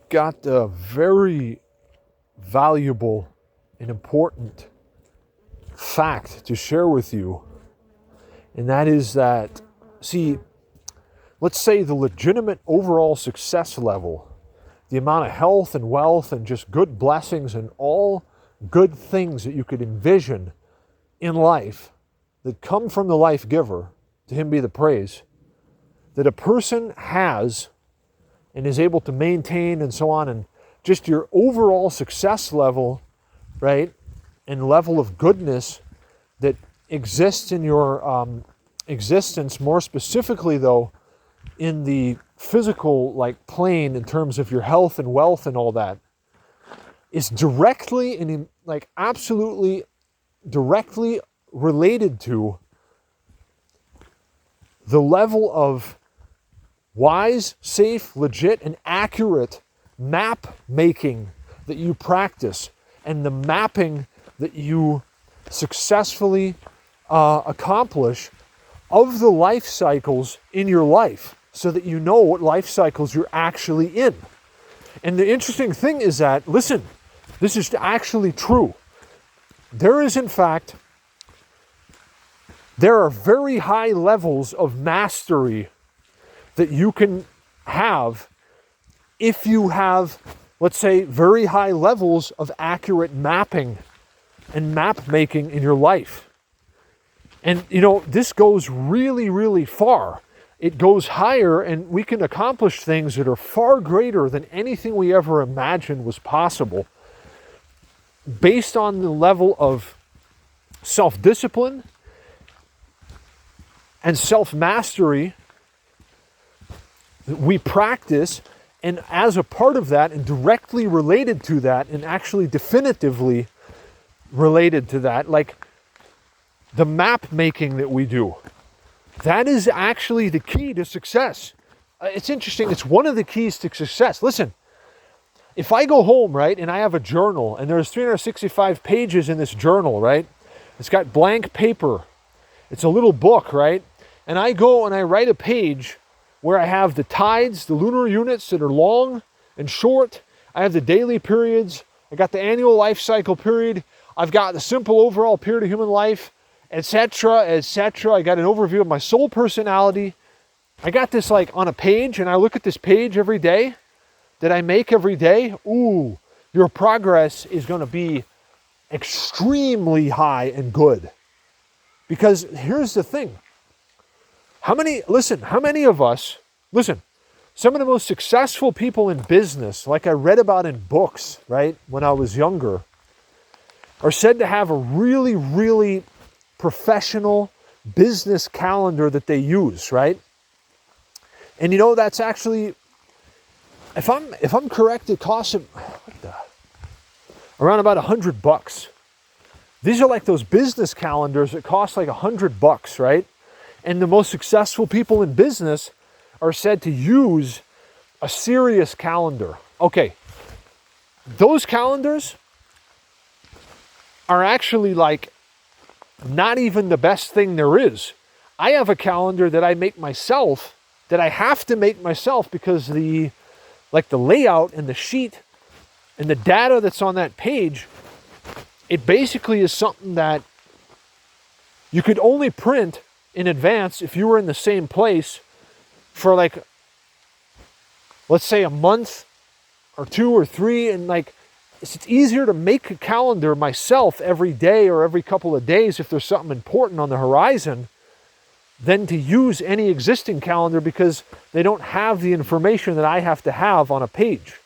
got a very valuable and important fact to share with you. And that is that, see, let's say the legitimate overall success level, the amount of health and wealth and just good blessings and all good things that you could envision in life that come from the life giver, to him be the praise, that a person has and is able to maintain and so on, and just your overall success level, right, and level of goodness that exists in your existence, more specifically though, in the physical plane in terms of your health and wealth and all that, is directly and absolutely directly related to the level of wise, safe, legit, and accurate map making that you practice and the mapping that you successfully accomplish of the life cycles in your life, so that you know what life cycles you're actually in. And the interesting thing is that, listen, this is actually true. There is, in fact, there are very high levels of mastery that you can have if you have, let's say, very high levels of accurate mapping and map making in your life. And, this goes really, really far. It goes higher, and we can accomplish things that are far greater than anything we ever imagined was possible, based on the level of self-discipline and self-mastery that we practice. And as a part of that, and directly related to that, and actually definitively related to that, like the map making that we do, that is actually the key to success. It's interesting. It's one of the keys to success. Listen, if I go home, right, and I have a journal, and there's 365 pages in this journal, right? It's got blank paper. It's a little book, right? And I go and I write a page where I have the tides, the lunar units that are long and short. I have the daily periods. I got the annual life cycle period. I've got the simple overall period of human life, etc., etc. I got an overview of my soul personality. I got this on a page, and I look at this page every day that I make every day. Ooh, your progress is going to be extremely high and good. Because here's the thing. How many of us, some of the most successful people in business, like I read about in books, right, when I was younger, are said to have a really, really professional business calendar that they use, right? And that's actually, if I'm correct, it costs them around about $100. These are like those business calendars that cost like $100, right? And the most successful people in business are said to use a serious calendar. Okay, those calendars are actually not even the best thing there is. I have a calendar that I make myself, that I have to make myself, because the layout and the sheet and the data that's on that page, it basically is something that you could only print in advance if you were in the same place for let's say a month or 2 or 3, and it's easier to make a calendar myself every day or every couple of days if there's something important on the horizon than to use any existing calendar, because they don't have the information that I have to have on a page.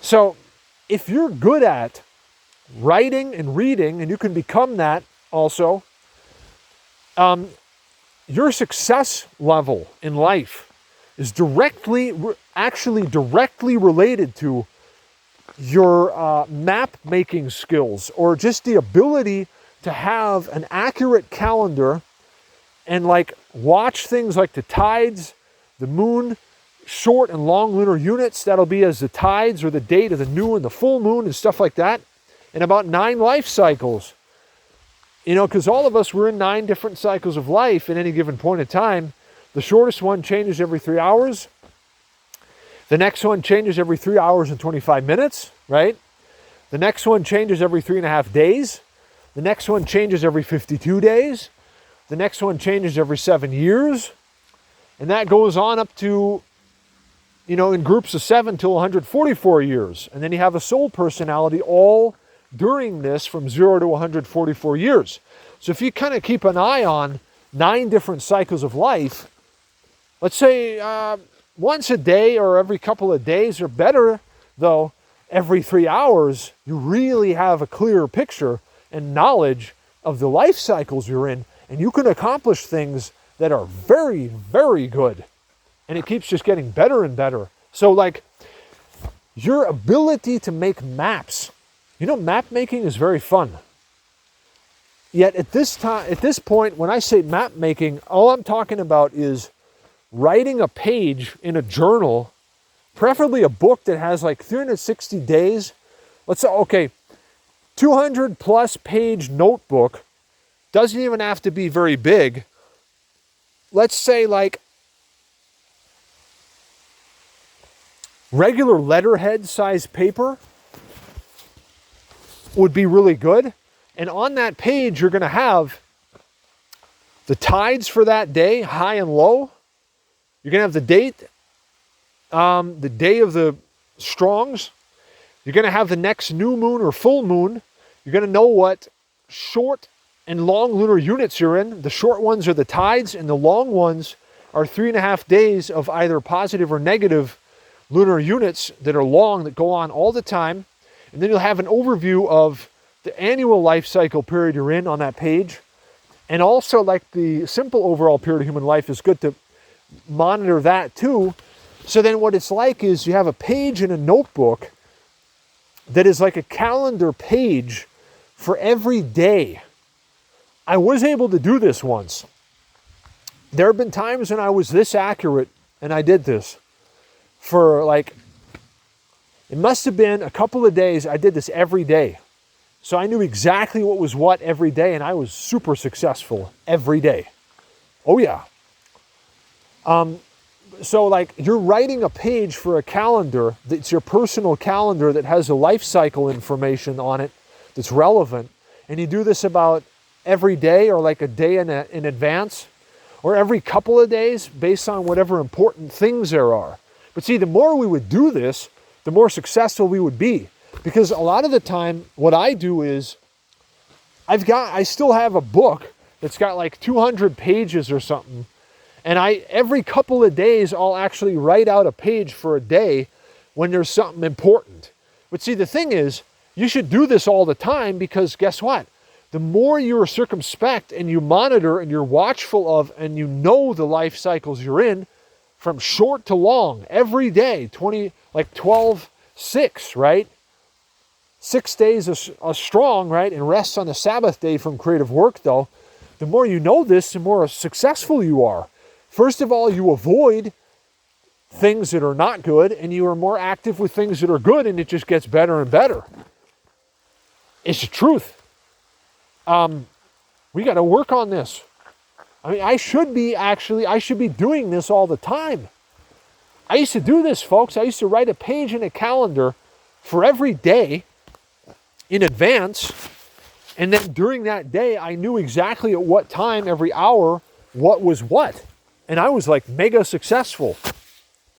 So if you're good at writing and reading, and you can become that also, your success level in life is actually directly related to your map making skills, or just the ability to have an accurate calendar and watch things like the tides, the moon, short and long lunar units. That'll be as the tides, or the date of the new and the full moon and stuff like that, and about 9 life cycles. Because all of us, we're in 9 different cycles of life at any given point in time. The shortest one changes every 3 hours. The next one changes every 3 hours and 25 minutes, right? The next one changes every 3.5 days. The next one changes every 52 days. The next one changes every 7 years. And that goes on up to, in groups of 7 till 144 years. And then you have a soul personality all during this from 0 to 144 years. So if you kind of keep an eye on 9 different cycles of life, let's say once a day or every couple of days, or better though, every 3 hours, you really have a clearer picture and knowledge of the life cycles you're in, and you can accomplish things that are very, very good. And it keeps just getting better and better. So like your ability to make maps, map making is very fun. Yet at this point, when I say map making, all I'm talking about is writing a page in a journal, preferably a book that has like 360 days. Let's say, okay, 200 plus page notebook, doesn't even have to be very big. Let's say like regular letterhead size paper would be really good. And on that page, you're going to have the tides for that day, high and low. You're going to have the date, the day of the strongs. You're going to have the next new moon or full moon. You're going to know what short and long lunar units you're in. The short ones are the tides, and the long ones are 3.5 days of either positive or negative lunar units that are long, that go on all the time. And then you'll have an overview of the annual life cycle period you're in on that page. And also, like the simple overall period of human life is good to monitor that too. So then what it's like is you have a page in a notebook that is like a calendar page for every day. I was able to do this once. There have been times when I was this accurate and I did this for like, it must have been a couple of days. I did this every day. So I knew exactly what was what every day, and I was super successful every day. Oh yeah. So like you're writing a page for a calendar that's your personal calendar that has a life cycle information on it that's relevant. And you do this about every day or like a day in advance or every couple of days based on whatever important things there are. But see, the more we would do this, the more successful we would be. Because a lot of the time, what I do is, I still have a book that's got like 200 pages or something. And every couple of days, I'll actually write out a page for a day when there's something important. But see, the thing is, you should do this all the time because guess what? The more you're circumspect and you monitor and you're watchful of and you know the life cycles you're in, from short to long, every day, 12/6, right? 6 days are strong, right? And rests on the Sabbath day from creative work, though. The more you know this, the more successful you are. First of all, you avoid things that are not good, and you are more active with things that are good, and it just gets better and better. It's the truth. We got to work on this. I mean, I should be doing this all the time. I used to do this, folks. I used to write a page in a calendar for every day in advance. And then during that day, I knew exactly at what time, every hour, what was what. And I was like mega successful.